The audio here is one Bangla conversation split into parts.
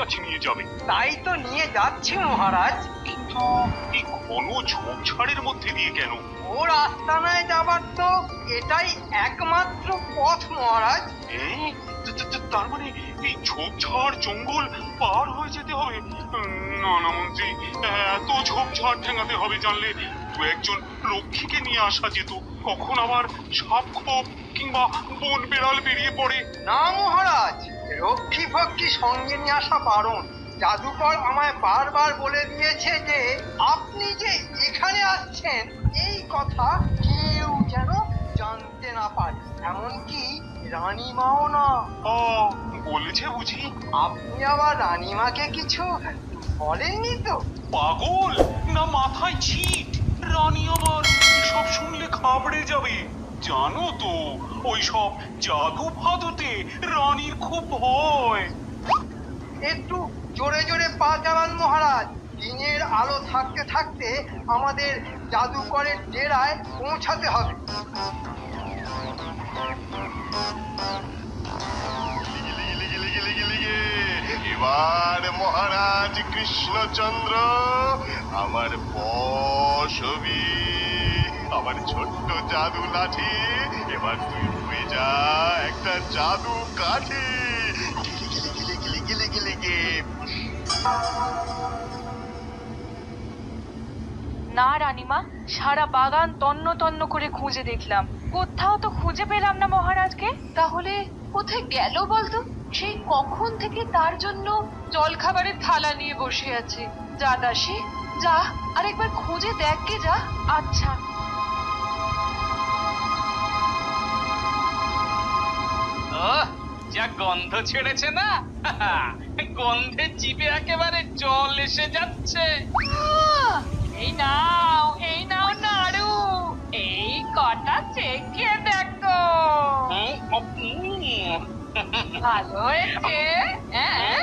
কাছে নিয়ে যাবে। তাই তো নিয়ে যাচ্ছি মহারাজ। কিন্তু এই ঘন ঝোপঝাড়ের মধ্যে দিয়ে কেন? ওর আস্তানায় যাবার তো এটাই একমাত্র পথ মহারাজ। তার মানে এই ঝোপঝাড় জঙ্গল পার হয়ে যেতে হবে? না না মন্ত্রী, এত ঝোপঝাড় ঠেঙাতে হবে জানলে দু একজন রক্ষীকে নিয়ে আসা যেত। কখন আবার সাপ খোপ কিংবা বন বেড়াল বেরিয়ে পড়ে। না মহারাজ, রক্ষী ফক্ষী সঙ্গে নিয়ে আসা বারণ। জাদুকর আমায় বারবার বলে দিয়েছে যে আপনি যে এখানে আসছেন এই কথা কেউ যেন জানতে না পারে, এমনকি রানীমাও না। ও বলেছে বুঝি? আপনি আবার রানীমাকে কিছু বলেননি তো? পাগল না মাথায় ছিট? রানী আবার সব শুনলে ঘাবড়ে যাবে। জানো তো ওই সব জাদু ফাদুতে রানীর খুব ভয়। একটু জোরে জোরে পা চালান মহারাজ। দিনের আলো থাকতে থাকতে আমাদের জাদুকরের ডেরায় পৌঁছাতে হবে। এবার মহারাজ কৃষ্ণচন্দ্র আমার বসবি, আমার ছোট্ট জাদু লাঠি এবার তুই হয়ে যা একটা জাদু কাঠি। গিলি গিলি গিলি গিলি। না রানীমা, সারা বাগান তন্ন তন্ন করে খুঁজে দেখলাম, কোথাও তো খুঁজে পেলাম না মহারাজকে। তাহলে কোথায় গেল বলতো? সেই কখন থেকে তার জন্য জল খাবারের থালা নিয়ে বসে আছে। যা দাসী, যা আরেকবার খুঁজে দেখ গে যা। আচ্ছা। যা গন্ধ ছেড়েছে না, গন্ধে জিভে একেবারে জল এসে যাচ্ছে। এই নাও নাড়ু, এই কটা চেখে দেখো। ভালো হয়েছে? হ্যাঁ,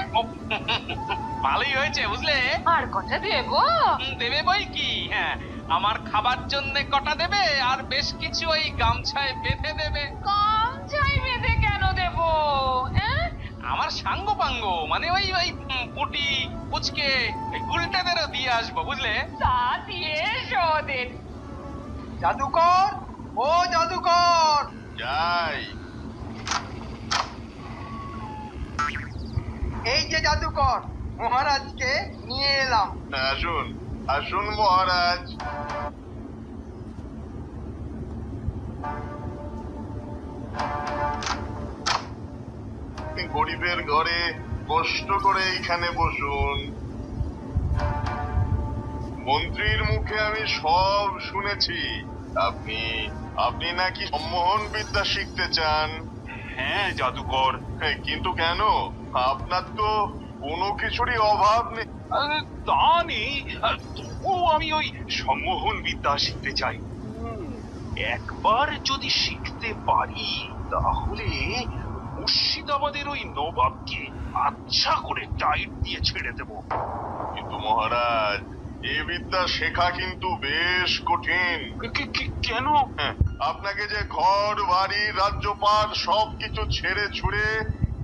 ভালোই হয়েছে বুঝলে। আর কটা দেবো? দেবে বই কি, হ্যাঁ আমার খাবার জন্য কটা দেবে, আর বেশ কিছু ওই গামছায় বেঁধে দেবে। গামছায় বেঁধে কেন দেবো? আমার সাঙ্গ পাঙ্গ মানে ওই ওই পুটি পুচকে গুলটাদেরও দিয়ে আসবো বুঝলে। তা দিয়ে এসো ওদের। জাদুকর, ও জাদুকর! যাই। এই যে জাদুকর, মহারাজকে নিয়ে এলাম। আসুন আসুন মহারাজ। গরিবের ঘরে কষ্ট করে এইখানে বসুন। মন্ত্রীর মুখে আমি সব শুনেছি। আপনি আপনি নাকি সম্মোহন বিদ্যা শিখতে চান। হ্যাঁ জাদুকর। কিন্তু কেন? আপনার তো কোনো কিছুরই অভাব নেই। তা নেই, তবুও আমি ওই সম্মোহন বিদ্যা শিখতে চাই। একবার যদি শিখতে পারি তাহলে মুর্শিদাবাদের ওই নবাবকে আচ্ছা করে টাইট দিয়ে ছেড়ে দেব। কিন্তু মহারাজ, এ বিদ্যা শেখা কিন্তু বেশ কঠিন। কেন? আপনাকে যে ঘর বাড়ি রাজ্যপাল সবকিছু ছেড়ে ছুড়ে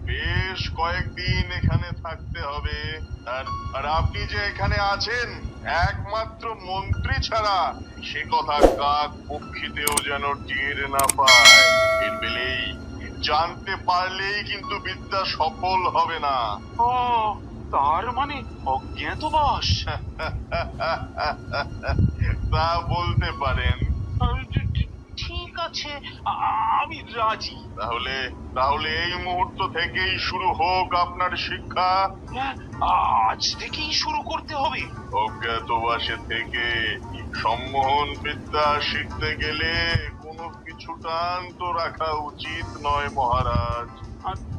বেশ কয়েকদিন এখানে থাকতে হবে। আর আপনি যে এখানে আছেন একমাত্র মন্ত্রী ছাড়া, সে কথা কাক পক্ষীতেও যেন টের না পায়। এর বেলেই জানতে পারলেই কিন্তু বিদ্যা সফল হবে না। ও, তার মানে অজ্ঞাতবাস। তা বলতে পারেন। ঠিক আছে, আমি রাজি। তাহলে এই মুহূর্ত থেকেই শুরু হোক আপনার শিক্ষা। আজ থেকেই শুরু করতে হবে? অজ্ঞাতবাসে থেকে সম্মোহন বিদ্যা শিখতে গেলে কোনো কিছু টান্ত রাখা উচিত নয় মহারাজ।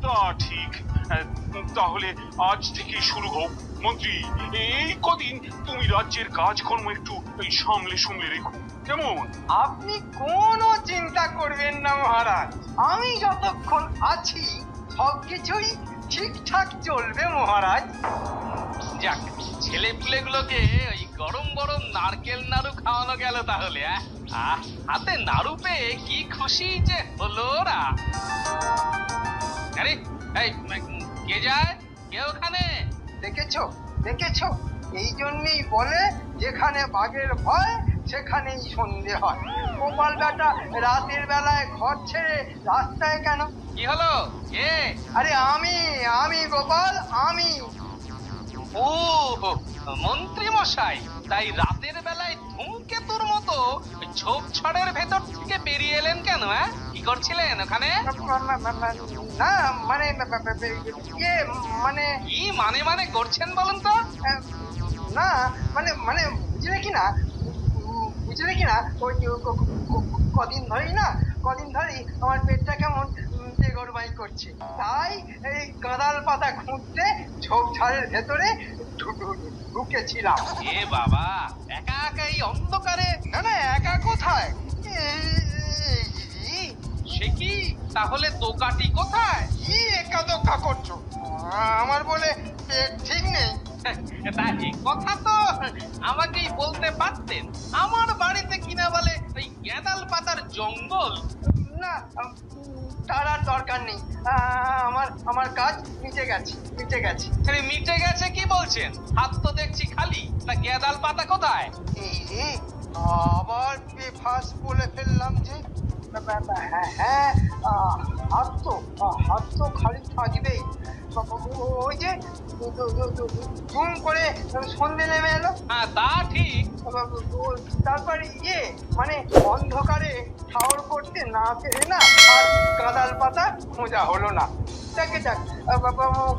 তা ঠিক, তাহলে আজ থেকেই শুরু হোক। মন্ত্রী, এই কদিন তুমি রাজ্যের কাজকর্ম একটু সামলে রেখো, কেমন? আপনি কোনো চিন্তা করবেন না মহারাজ, আমি যতক্ষণ আছি সবকিছুই ঠিকঠাক চলবে মহারাজ। যাক, ছেলে পুলে গুলোকে ওই গরম গরম নারকেল নাড়ু খাওয়ানো গেল তাহলে। হাতে নাড়ু পেয়ে কি খুশি যে হলো ওরা। আরে এই কে যায়? কে ওখানে? দেখেছো দেখেছো, এই জন্যই বলে যেখানে বাঘের ভয় সেখানেই সন্ধে হয়। গোপাল বেটা রাতের বেলায় ঘর ছেড়ে রাস্তায় কেন? কি হলো? কে? আরে আমি গোপাল, আমি। ও, মন্ত্রী মশাই, তাই রাতের বেলায় ধূমকেতুর মতো ঝোপঝাড়ের ভেতর থেকে বেরিয়ে এলেন কেন? কি করছিলেন ওখানে? না মানে ইয়ে মানে কি মানে করছেন বলুন তো? না মানে মানে বুঝলে কি না, বুঝলে কি না, ওই কদিন ধরেই আমার পেটটা কেমন গড়বাই করছে, তাই এই কাঁদাল পাতা খুঁজতে ঝোপঝাড়ের ভেতরে ঢুকেছিলাম। এ বাবা, একা একা এই অন্ধকারে? না না, একা কোথায়, সে কি, তাহলে দোকাটি কোথায়? কি একা দোকা করছো? আমার বলে পেট ঠিক নেই? তা এই কথা তো আমাকেই বলতে পারতেন। আমার বাড়িতে কিনা বলে ওই গ্যাঁদাল পাতার জঙ্গল। না, তার আর দরকার নেই। আমার কাজ মিটে গেছে। আরে মিটে গেছে কি বলছেন? হাত তো দেখছি খালি, তা গ্যাঁদাল পাতা কোথায়? এই রে, আবার বেফাস বলে ফেললাম যে। হ্যাঁ, হাত তো খালি থাকবেই। ওই যে জুম করে সন্ধে নেমে এলো, হ্যাঁ তা ঠিক। তারপরে মানে অন্ধকারে ঠাউর করতে না পেরে না আর কাঁদাল পাতা খোঁজা হলো না। যাক,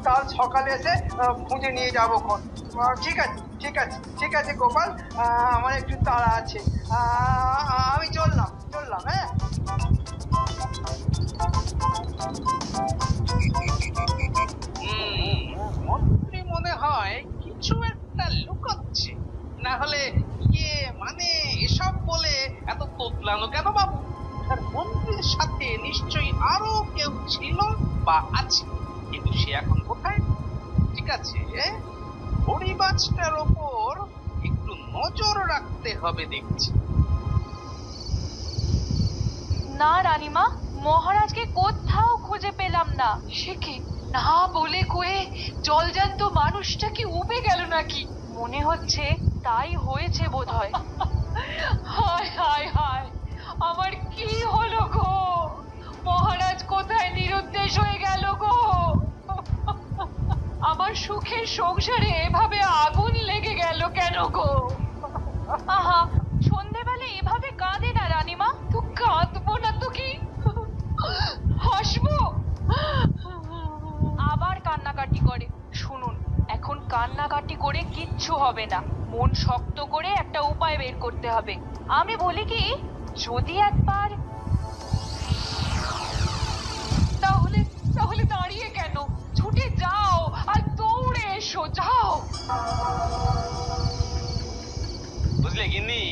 কাল সকালে এসে খুঁজে নিয়ে যাবো খন। ঠিক আছে গোপাল, আমার একটু তাড়া আছে, আমি চললাম। হ্যাঁ, মন্ত্রী মনে হয় কিছু একটা লুকোচ্ছে। না হলে মানে এসব বলে এত তোতলানো কেন বাবু? আর মন্ত্রীর সাথে নিশ্চয়ই আরো কেউ ছিল বা আছে, কিন্তু সে এখন কোথায়? ঠিক আছে, হরিবাজটার ওপর একটু নজর রাখতে হবে দেখছি। না রানীমা, মহারাজকে কোথাও খুঁজে পেলাম না। সে কি, না বলে কয়ে জলজান্ত মানুষটা কি উবে গেল নাকি? মনে হচ্ছে তাই হয়েছে বোধহয়। হায় হায় হায়, আমার কি হলো গো? মহারাজ কোথায় নিরুদ্দেশ হয়ে গেল গো? আমার সুখের সংসারে এভাবে আগুন লেগে গেল কেন গো? আহা, সন্ধেবেলা এভাবে কাঁদে না রানীমা। তো কাঁদবো না তো কি, হাসবো? আবার কান্নাকাটি করে। শুনুন, এখন কান্নাকাটি করে কিচ্ছু হবে না। মন শক্ত করে একটা উপায় বের করতে হবে। আমি বলি কি, যদি একবার তাহলে তাহলে দাঁড়িয়ে কেন, ছুটে যাও আর দৌড়ে এসো, যাও। বুঝলে গিন্নি,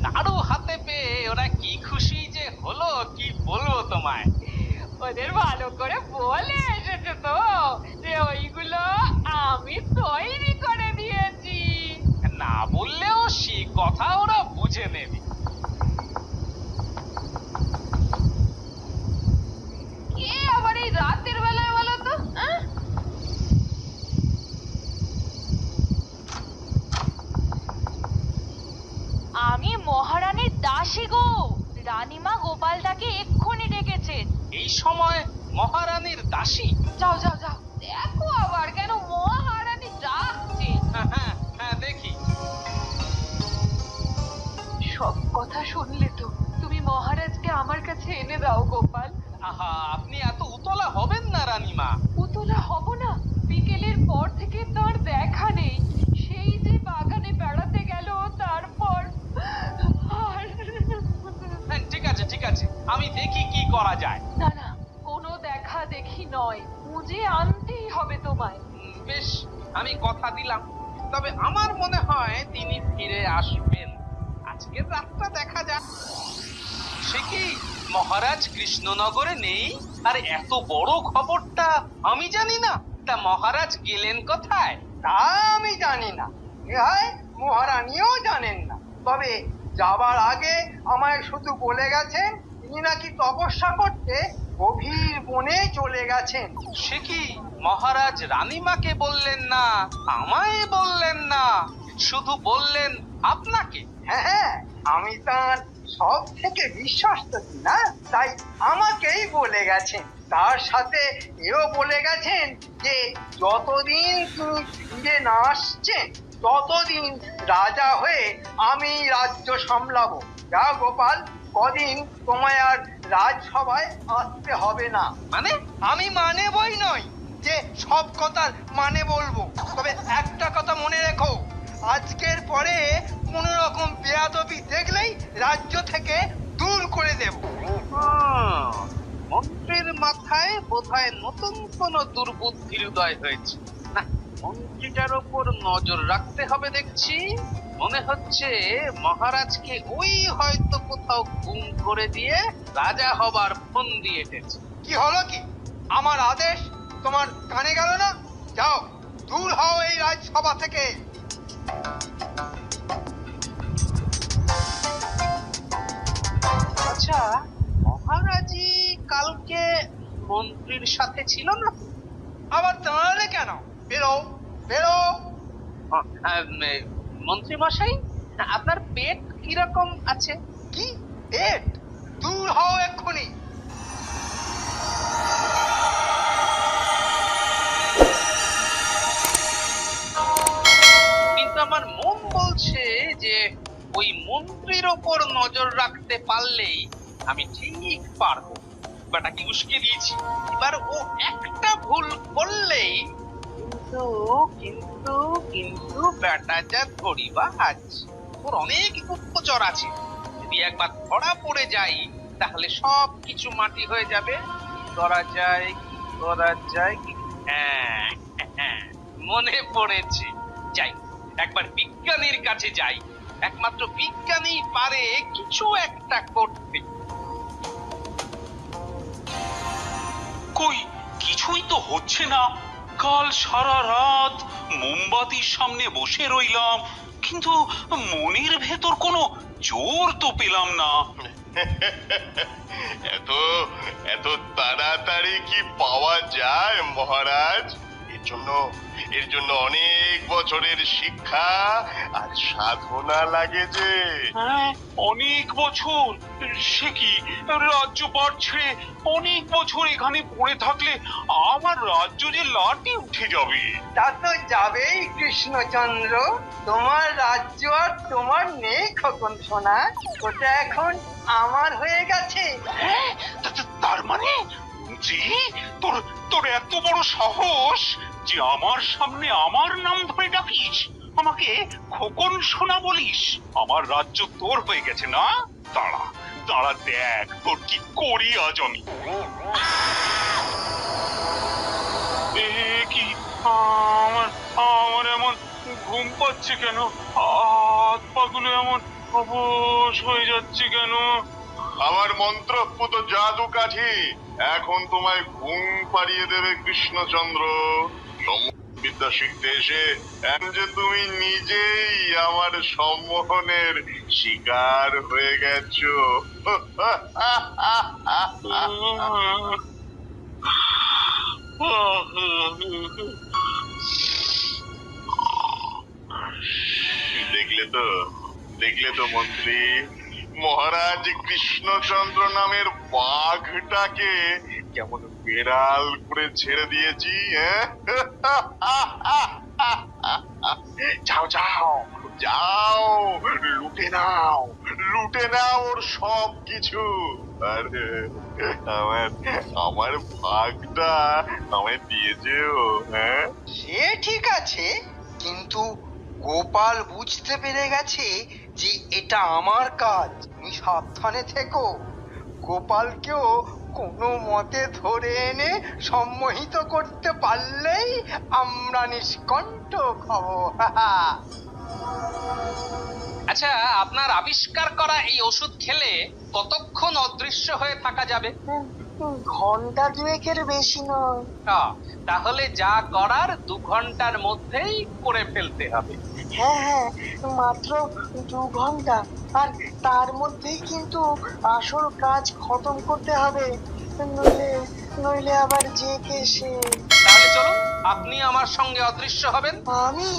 নাড়ু হাতে পেয়ে ওরা কি খুশি যে হলো, কি বলবো তোমায়। ওদের ভালো করে বলে এসেছে তো যে ওইগুলো আমি তৈরি করে দিয়েছি। না বললেও সে কথা ওরা বুঝে নেবে। কে আবার এই রাতের বেলায় বলো তো? আমি মহারানীর দাসী গো। রানীমা গোপালদাকে এক্ষুনি ডেকেছেন। এই সময় মহারানীর দাসী? যাও দেখো আবার কেন মহারানী ডাকছে। হ্যাঁ দেখি। সব কথা শুনলে তো? তুমি মহারাজকে আমার কাছে এনে দাও গোপাল। আহা, আপনি এত উতলা হবেন না রানীমা। উতলা হব না? বিকেলের পর থেকে তার দেখা নেই। সেই যে বাগানে বেড়াতে গেল, তারপর হ্যাঁ, ঠিক আছে, আমি দেখি কি করা যায়। না, কোনো দেখা দেখি নয়, খুঁজে আনতেই হবে তোমায়। বেশ, আমি কথা দিলাম। তবে আমার মনে হয় তিনি ফিরে আসবেন। আজকের রাতটা দেখা যাক। সে কি, মহারাজ কৃষ্ণনগরে নেই? আর এত বড় খবরটা আমি জানি না। তা মহারাজ গেলেন কোথায়? তা আমি জানি না, হয় মহারানীও জানেন না। তবে যাবার আগে আমায় শুধু বলে গেছেন তিনি নাকি তপস্যা করতে গভীর বনে বনে চলে গেছেন। সে কি মহারাজ রানীমাকে বললেন না, আমায় বললেন না, শুধু বললেন আপনাকে? হ্যাঁ, আমি তার সব থেকে বিশ্বস্ত না, তাই আমাকেই বলে গেছেন। তার সাথে এও বলে গেছেন যে যতদিন তুমি ফিরে না আসছেন ততদিন রাজা হয়ে আমি রাজ্য সামলাবো। যা গোপাল, কদিন তোমায় আর রাজসভায় আসতে হবে না। মানে? আমি মানে বই নই যে সব কথার মানে বলবো, তবে একটা কথা মনে রেখো, আজকের পরে কোন রকম বেয়াদবি দেখলেই রাজ্য থেকে দূর করে দেব। মন্ত্রীর মাথায় বোধহয় নতুন কোন দুর্বুদ্ধির উদয় হয়েছে। না, মন্ত্রীটার ওপর নজর রাখতে হবে দেখছি। মনে হচ্ছে মহারাজকে ওই হয়তো কোথাও গুম করে দিয়ে রাজা হবার ফোন দিয়ে এসেছে। কি হলো কি? আমার আদেশ তোমার কানে গেল না? যাও, দূর হও এই রাজসভা থেকে। আচ্ছা, মহারাজই কালকে মন্ত্রীর সাথে ছিল না? আবার দাঁড়ালে কেন? বেরো, বেরো। মন্ত্রী মশাই, আপনার পেট কিরকম আছে? কি পেট? দূর হও এক্ষুনি। কিন্তু আমার মন বলছে যে ওই মন্ত্রীর ওপর নজর রাখতে পারলেই আমি ঠিক পারবো। বেটাকে উস্কে দিয়েছি, এবার ও একটা ভুল করলেই কিন্তু কিন্তু কিন্তু বেটা যা ধরিবাজ, ওর অনেক গুপ্তচর আছে। যদি একবার ধরা পড়ে যাই তাহলে সব কিছু মাটি হয়ে যাবে। কি করা যায়, কি করা যায়, হ্যাঁ হ্যাঁ, মনে পড়েছে। যাই, একবার বিজ্ঞানীর কাছে যাই। একমাত্র বিজ্ঞানী পারে কিছু একটা করতে। কই কিছুই তো হচ্ছে না। কাল সারা রাত মোমবাতির সামনে বসে রইলাম, কিন্তু মনের ভেতর কোনো জোর তো পেলাম না। এত এত তাড়াতাড়ি কি পাওয়া যায় মহারাজ? এর জন্য অনেক বছরের শিক্ষা আর সাধনা লাগে যে। হ্যাঁ, অনেক বছর। সে কি, রাজ্যপাট ছেড়ে অনেক বছর এখানে পড়ে থাকলে আমার রাজ্য যে লাটে উঠে যাবে। তা তো যাবেই কৃষ্ণচন্দ্র। তোমার রাজ্য আর তোমার নেই খোকন সোনা, ওটা এখন আমার হয়ে গেছে। হ্যাঁ, তার মানে জি, তোর তোর এত বড় সাহস যে আমার সামনে আমার নাম ধরে ডাকিস, আমাকে খোকন সোনা বলিস। আমার রাজ্য তোর হয়ে গেছে না? দাঁড়া দাঁড়া, দেখ তোর কি করি আজ আমি। এ কি, আমার আমার এমন ঘুম পাচ্ছে কেন? হাত পাগুলো এমন অবশ হয়ে যাচ্ছে কেন? আমার মন্ত্রপুত জাদু কাঠি এখন তোমায় ঘুম পাড়িয়ে দেবে কৃষ্ণচন্দ্র। বিদ্যা শিখতে এসে এখন যে তুমি নিজেই আমার সম্মোহনের শিকার হয়ে গেছো। দেখলে তো মন্ত্রী, মহারাজ কৃষ্ণচন্দ্র নামের বাঘটাকে কেমন বেড়াল করে ছেড়ে দিয়েছি। যাও যাও যাও, লুটে নাও ওর সব কিছু। আর আমার আমার ভাগটা আমায় দিয়ে যেও। হ্যাঁ, সে ঠিক আছে, কিন্তু গোপাল বুঝতে পেরে গেছে যে এটা আমার কাজ। তুমি সাবধানে থেকো। গোপালকেও কোনো মতে ধরে এনে সম্মোহিত করতে পারলেই আমরা নিষ্কণ্টক হব। আচ্ছা, আপনার আবিষ্কার করা এই ওষুধ খেলে কতক্ষণ অদৃশ্য হয়ে থাকা যাবে? ঘন্টা দুয়েকের বেশি নয়। তাহলে যা করার 2 ঘন্টার মধ্যেই করে ফেলতে হবে। হ্যাঁ হ্যাঁ, মাত্র 2 ঘন্টা, আর তার মধ্যেই কিন্তু আসল কাজ খতম করতে হবে, নইলে নইলে আবার যে কে সে। তাহলে চলুন, আপনি আমার সঙ্গে অদৃশ্য হবেন। আমি?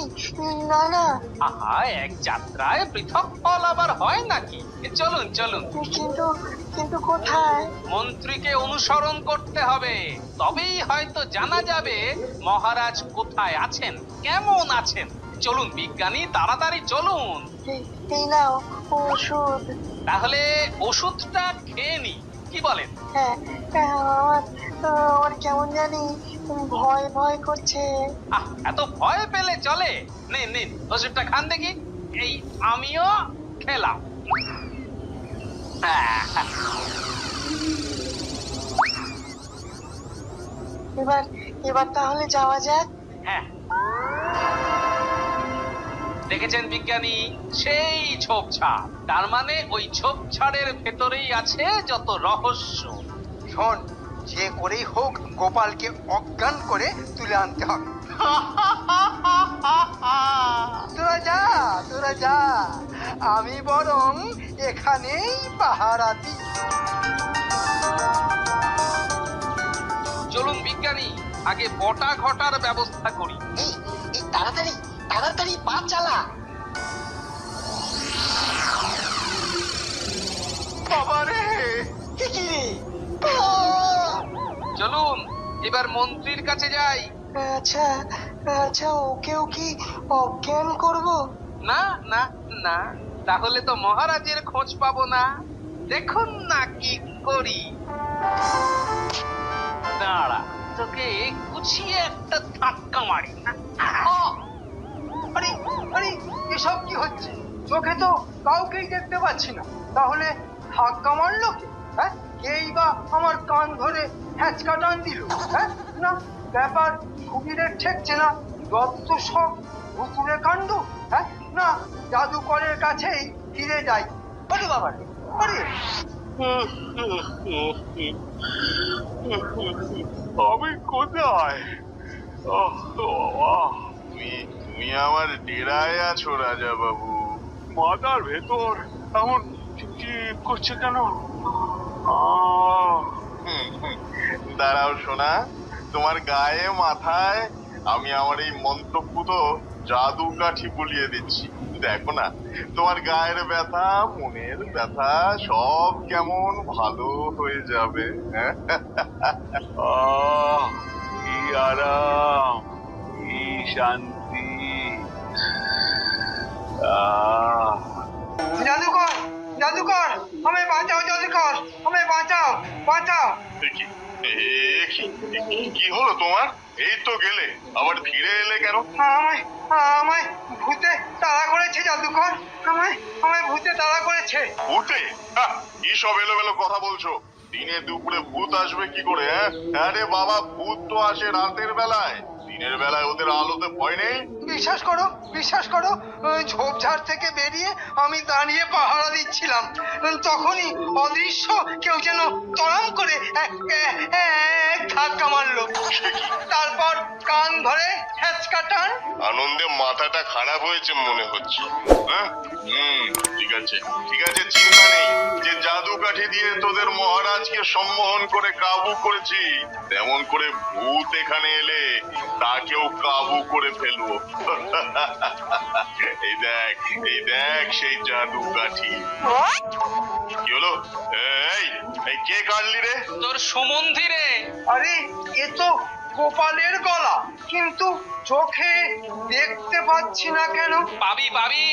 না না, আহা, এক যাত্রায় পৃথক ফল আবার হয় নাকি? চলুন চলুন। কিন্তু কিন্তু কোথায়? মন্ত্রীকে অনুসরণ করতে হবে, তবেই হয়তো জানা যাবে মহারাজ কোথায় আছেন, কেমন আছেন। চলুন বিজ্ঞানী, তাড়াতাড়ি চলুন। এই নাও ওষুধ। তাহলে ওষুধটা খেয়ে নি, কি বলেন? হ্যাঁ, আমার কেমন জানি ভয় ভয় করছে। এত ভয় পেলে চলে? নিন নিন, ওষুধটা খান দেখি। এই আমিও খেলাম। এবার এবার তাহলে যাওয়া যাক। হ্যাঁ, দেখেছেন বিজ্ঞানী, সেই ঝোপঝাড়, তার মানে ওই ঝোপঝাড়ের ভেতরেই আছে যত রহস্য। শোন, যে করেই হোক গোপালকে অজ্ঞান করে তুলে আনতে হবে। তোরা যা, আমি বরং এখানেই পাহারা দিই। চলুন বিজ্ঞানী, আগে বটা ঘটার ব্যবস্থা করি। এই তাড়াতাড়ি তাড়াতাড়ি পা চালা। বাবারে! কি রে? চলুন এবার মন্ত্রীর কাছে যাই। আচ্ছা আচ্ছা, ওকেও কি অজ্ঞান করব? না না না, তাহলে তো মহারাজের খোঁজ পাবো না। দেখুন না কি করি। দাঁড়া, তোকে গুছিয়ে একটা ধাক্কা মারি। আরে আরে, এসব কি হচ্ছে? চোখে তো কাউকেই দেখতে পাচ্ছি না, তাহলে ধাক্কা মারলো কে? হ্যাঁ, কেই বা আমার কান ধরে হ্যাঁচকা টান দিল? হ্যাঁ, না, ব্যাপার খুবিরের ঠেকছে না। যত সব ভুতুরে কাণ্ড। হ্যাঁ, না, জাদুকরের কাছেই ফিরে যাই। আরে বাবা রে, আরে আমি কোথায়? তুমি আমার ডেরায় আছো রাজা বাবু। মাথার ভেতর এমন চিপ করছে কেন? দাঁড়াও সোনা, তোমার গায়ে মাথায় আমি আমার এই মন্ত্রপুত জাদু কাঠি বুলিয়ে দিচ্ছি। দেখো না, তোমার গায়ের ব্যথা, মনের ব্যথা সব কেমন ভালো হয়ে যাবে। কি আরাম, কি শান্তি। জাদুকর, জাদুকর, আমায় বাঁচাও, জাদুকর, আমায় বাঁচাও, বাঁচাও। কি হলো তোমার? এই তো গেলে, আবার ফিরে এলে কেন? আমায় আমায় ভূতে তাড়া করেছে জাদুকর, আমায় আমায় ভূতে তাড়া করেছে। ভূতে? কি সব এলোমেলো কথা বলছো? দিনে দুপুরে ভূত আসবে কি করে? আরে বাবা, ভূত তো আসে রাতের বেলায়। দিনের বেলায় ওদের আলোতে ভয় নেই। বিশ্বাস করো, বিশ্বাস করো, ওই ঝোপঝাড় থেকে বেরিয়ে আমি দাঁড়িয়ে পাহারা দিচ্ছিলাম, তখনই অদৃশ্য কেউ যেন তড়াম করে এক ধাক্কা মারলো। তারপর কান ধরে হ্যাঁচকা টান। আনন্দে মাথাটা খারাপ হয়েছে মনে হচ্ছে। ঠিক আছে ঠিক আছে, চিন্তা নেই। যে জাদু কাঠি দিয়ে তোদের মহারাজকে সম্মোহন করে কাবু করেছি, তেমন করে ভূত এখানে এলে তাকেও কাবু করে ফেলবো। এই দেখ সেই জাদু কাঠি। কি হলো? এই এই কে কাটলি রে? তোর সুমন্ধি রে। আরে, এ তো গোপালের গলা, কিন্তু চোখে দেখতে পাচ্ছি না কেন? পাবি পাবি,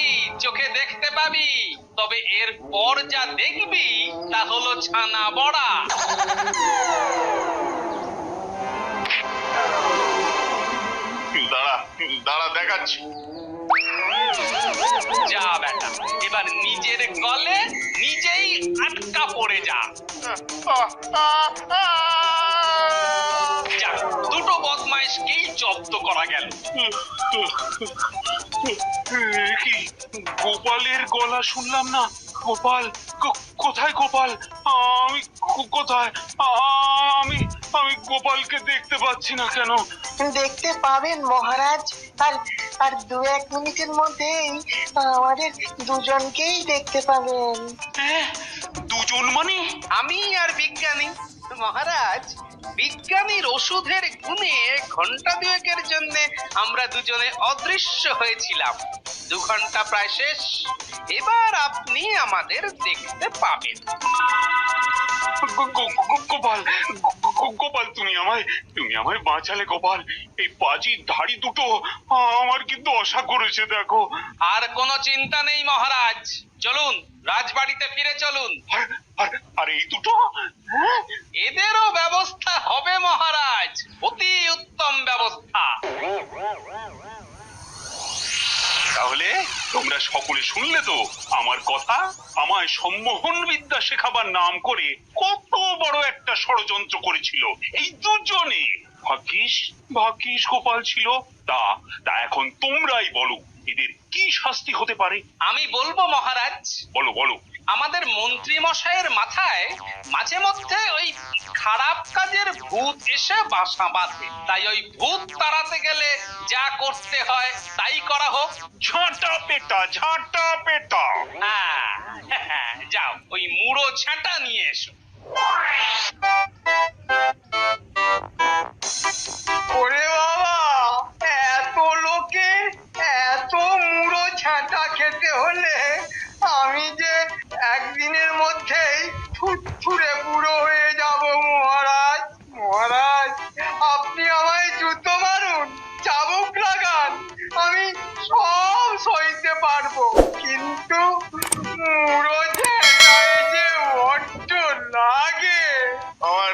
চোখে দেখতে পাবি, তবে এর পর যা দেখবি তা হলো ছানা বড়া। দাঁড়া দাঁড়া, দেখাচ্ছি। যা বেটা, এবার নিজের গলে নিজেই আটকা পড়ে যা। যাক, দুটো বদমাইশকেই জব্দ করা গেল। কি গোপালের গলা শুনলাম না? গোপাল কোথায়? গোপাল, আমি কোথায়? আমি আমি গোপালকে দেখতে পাচ্ছি না কেন? দেখতে পাবেন মহারাজ, আর আর 2-1 মিনিটের মধ্যেই আমাদের দুজনকেই দেখতে পাবেন। দুজন মানে? আমি আর বিজ্ঞানী। মহারাজ, বিজ্ঞানীর ওষুধের গুণে ঘন্টা দুয়েকের জন্য আমরা দুজনে অদৃশ্য হয়েছিলাম। 2 ঘন্টা প্রায় শেষ। এবার আপনি আমাদের দেখতে পাবেন। গোপাল, গোপাল, তুমি আমায় বাঁচালে গোপাল। এই পাজির ধাড়ি দুটো আমার কিন্তু দশা করেছে দেখো। আর কোনো চিন্তা নেই মহারাজ, চলুন রাজবাড়িতে ফিরে চলুন। আর এই দুটো? হ্যাঁ? এদেরও ব্যবস্থা হবে মহারাজ, অতি উত্তম ব্যবস্থা। তাহলে তোমরা সকলে শুনলে তো আমার কথা। আমায় সম্মোহন বিদ্যা শেখাবার নাম করে কত বড় একটা ষড়যন্ত্র করেছিল এই দুজনে। ভাগ্যিস গোপাল ছিল। তা এখন তোমরাই বলো, এদের কি শাস্তি হতে পারে? আমি বলবো মহারাজ। বলো। আমাদের মন্ত্রী মশাইয়ের মাথায় মাঝে মধ্যে ওই খারাপ কাজের ভূত এসে বাসা বাঁধে, তাই ওই ভূত তাড়াতে গেলে যা করতে হয় তাই করা হোক। ঝাঁটা পেটা। হ্যাঁ, যাও ওই মুড়ো ঝাঁটা নিয়ে এসো। ওরে বাবা, এত লোকে এত মুড়ো ঝাঁটা খেতে হলে আমি যে একদিনের মধ্যেই থুরথুরে বুড়ো হয়ে যাব। মহারাজ, আপনি আমায় জুতো মারুন, চাবুক লাগান, আমি সব সইতে পারবো, কিন্তু মুড়ো ঝাঁটায় যে বড্ড লাগে। আমার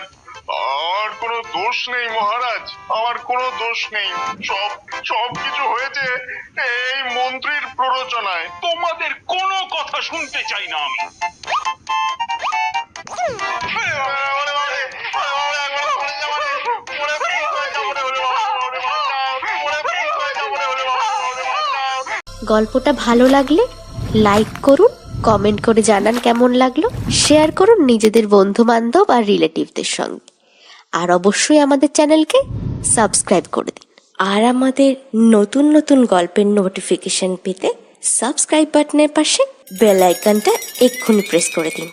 কোনো দোষ নেই মহারাজ, আমার কোনো দোষ নেই। সব কিছু হয়েছে এই মন্ত্রীর প্ররোচনায়। তোমাদের কোনো কথা শুনতে চাই না আমি। গল্পটা ভালো লাগলে লাইক করুন, কমেন্ট করে জানান কেমন লাগলো, শেয়ার করুন নিজেদের বন্ধু বান্ধব আর রিলেটিভদের সঙ্গে, আর অবশ্যই আমাদের চ্যানেলকে সাবস্ক্রাইব করে দিন। আর আমাদের নতুন নতুন গল্পের নোটিফিকেশন পেতে সাবস্ক্রাইব বাটনের পাশে বেল আইকনটা এক্ষুনি প্রেস করে দিন।